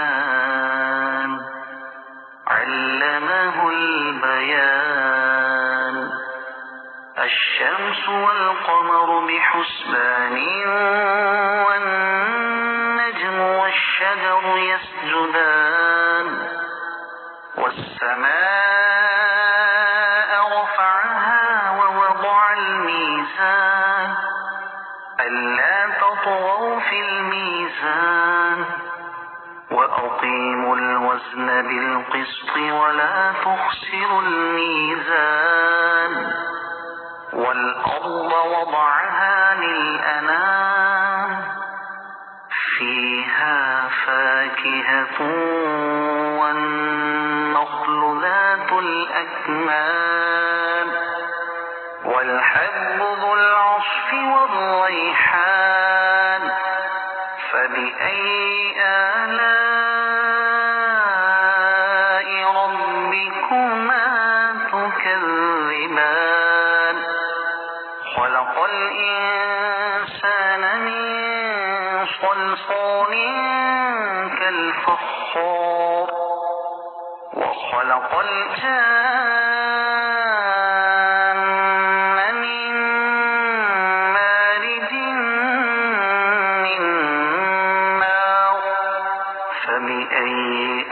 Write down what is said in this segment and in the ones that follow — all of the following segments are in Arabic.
الإنسان علمه البيان الشمس والقمر بحسبان والنجم والشجر يسجدان والسماء رفعها ووضع الميزان ألا تطغوا في الميزان وأقيموا الوزن بالقسط ولا تخسروا الميزان والأرض وضعها للأنام فيها فاكهة والنخل ذات الأكمام والحب ذو العصف والريحان فبأي آلاء ربكما تكذبان خلق الإنسان من صلصال كالفخار وخلق الجان من مارج من نار فبأي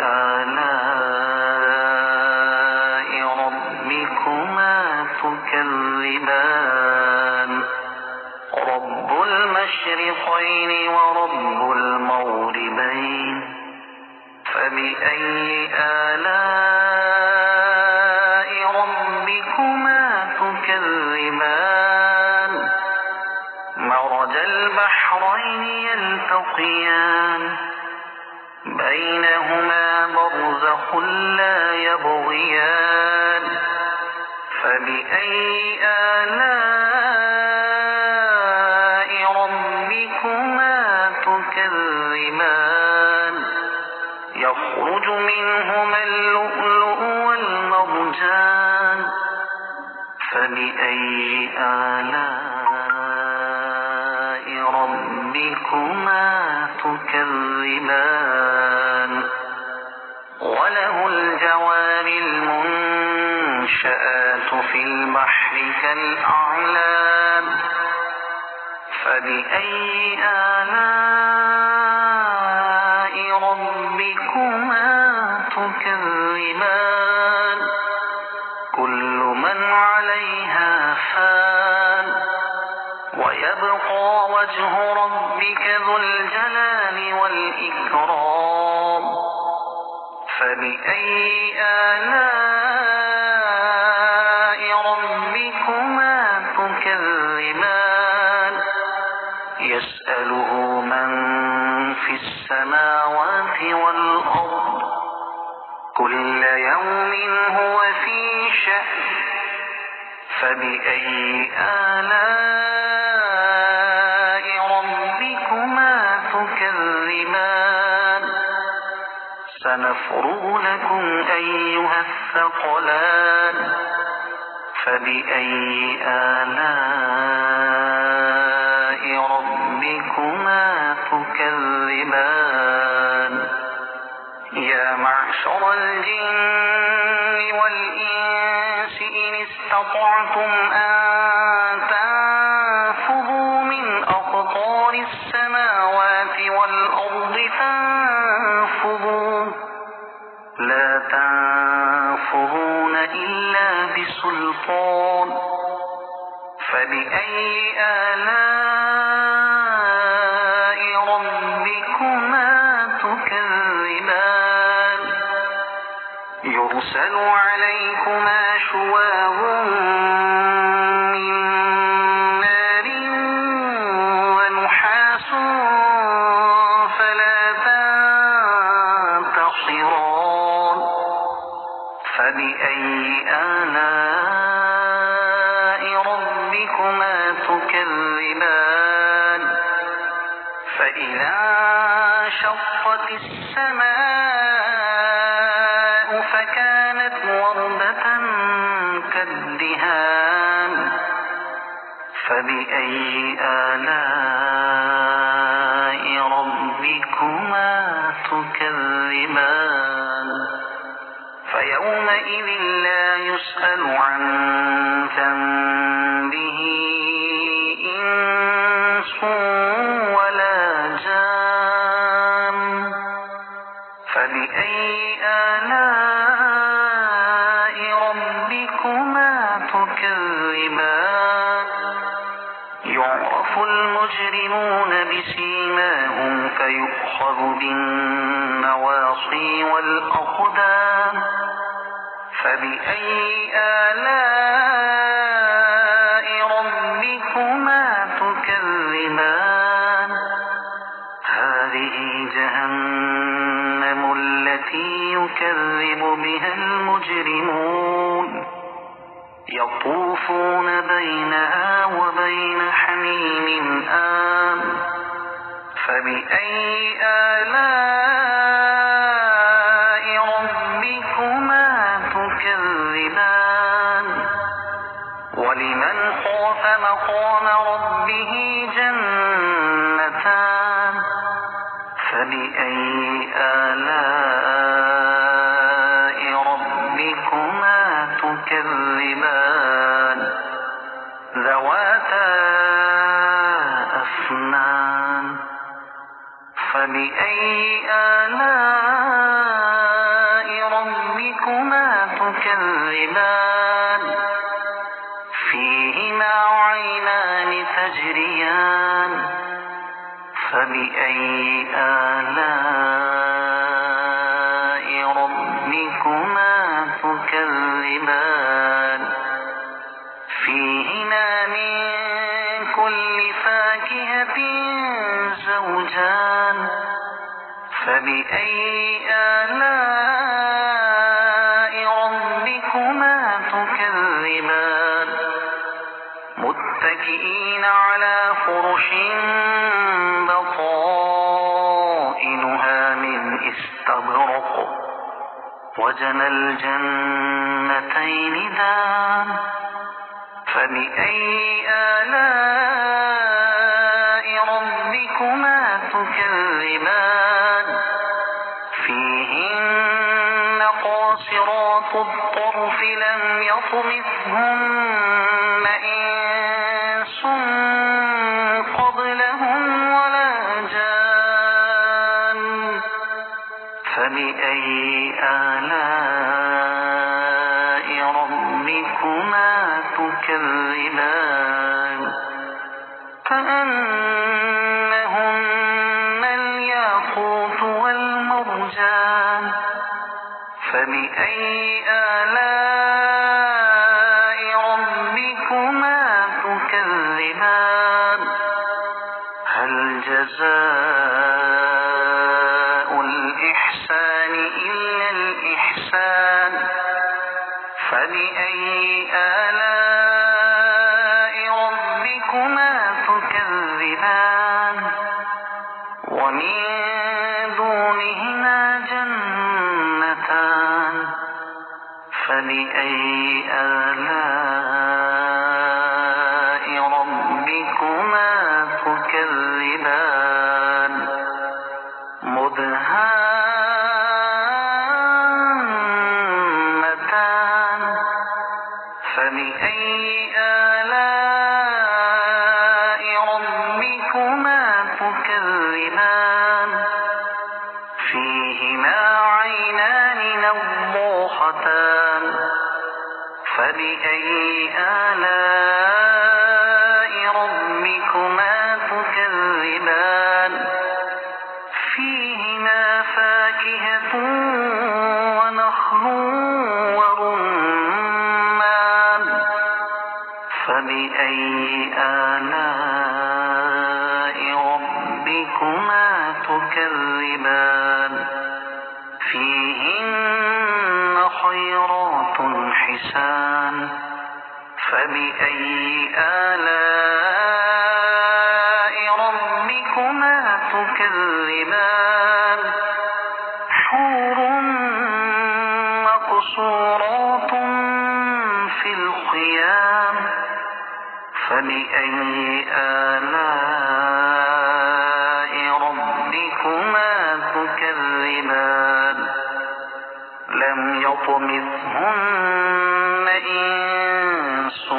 آلاء ربكما تكذبان رب المشرقين ورب المغربين فبأي آلاء ربكما تكذبان مرج البحرين يلتقيان بينهما برزخ لا يبغيان فبأي آلاء ربكما تكذبان يخرج منهما اللؤلؤ والمرجان فبأي آلاء ربكما تكذبان وله الجوار المنشآت في البحر كالأعلام فبأي آلاء ربكما تكذبان كل من عليها فان ويبقى وجه ربك ذو الجلال والإكرام فبأي آلاء ربكما تكذبان يسأله من في السماوات والأرض كل يوم هو في شأن فبأي آلاء ربكما تكذبان سنفرغ لكم أيها الثقلان فبأي آلاء ربكما تكذبان يا معشر الجن والإنس إن استطعتم أن تنفذوا من أقطار السماوات والأرض فانفذوا لا تنفذون إلا بسلطان فبأي آلاء ربكما تكذبان يرسل عليكما شواظ من نار ونحاس فلا تنتصران فبأي آلاء ربكما تكذبان فإذا انشقت السماء فكانت وردة كالدهان فبأي آلاء ربكما ربكما تكذبان فيومئذ لا يسأل عن ذنبه إنس ولا جان فبأي آلاء ربكما تكذبان يعرف المجرمون بسيماهم فيؤخذ بالنواصي والأقدام فبأي آلاء ربكما تكذبان هذه جهنم التي يكذب بها المجرمون يطوفون بينها وبين حميم آن فبأي آلاء ربكما تكذبان ولمن خاف مقام ربه جنتان فبأي آلاء ربكما تكذبان ذواتا أفنان فبأي آلاء ربكما تكذبان فيهما عينان تجريان فبأي آلاء ربكما تكذبان فيهما من كل فاكهة زوجان فبأي آلاء ربكما تكذبان متكئين على فرش بطائنها من استبرق وجنى الجنتين دان فبأي آلاء ربكما تكذبان فيهن قاصرات الطرف لم يطمثهن إنس قبلهم ولا جان فبأي آلاء ربكما تكذبان كأنهن الياقوت والمرجان فبأي آلاء ربكما تكذبان هل جزاء الإحسان إلا الإحسان فبأي آلاء ربكما تكذبان ومن دونهما جنتان فبأي آلاء ربكما تكذبان مدهامتان فبأي آلاء ربكما تكذبان فيهما عينان نضاختان فبأي آلاء ربكما تكذبان فيهما فاكهة ونخل ورمان فبأي آلاء ربكما تكذبان فيهن خيرات حسان فبأي آلاء ربكما تكذبان حور مقصورات في الخيام فبأي آلاء ربكما ربكما تكذبان لم يطمثهن إنس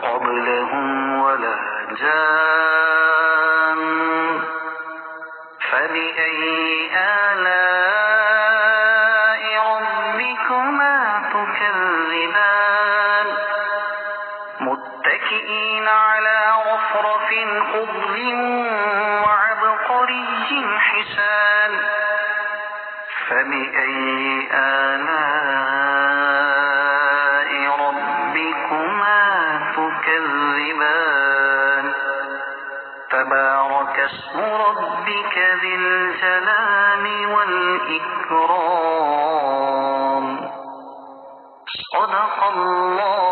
قبلهم ولا جان فبأي آلاء ربكما تكذبان متكئين على رفرف خضر وعبقري حسان فبأي آلاء ربكما تكذبان تبارك اسم ربك ذي الجلال والإكرام صدق الله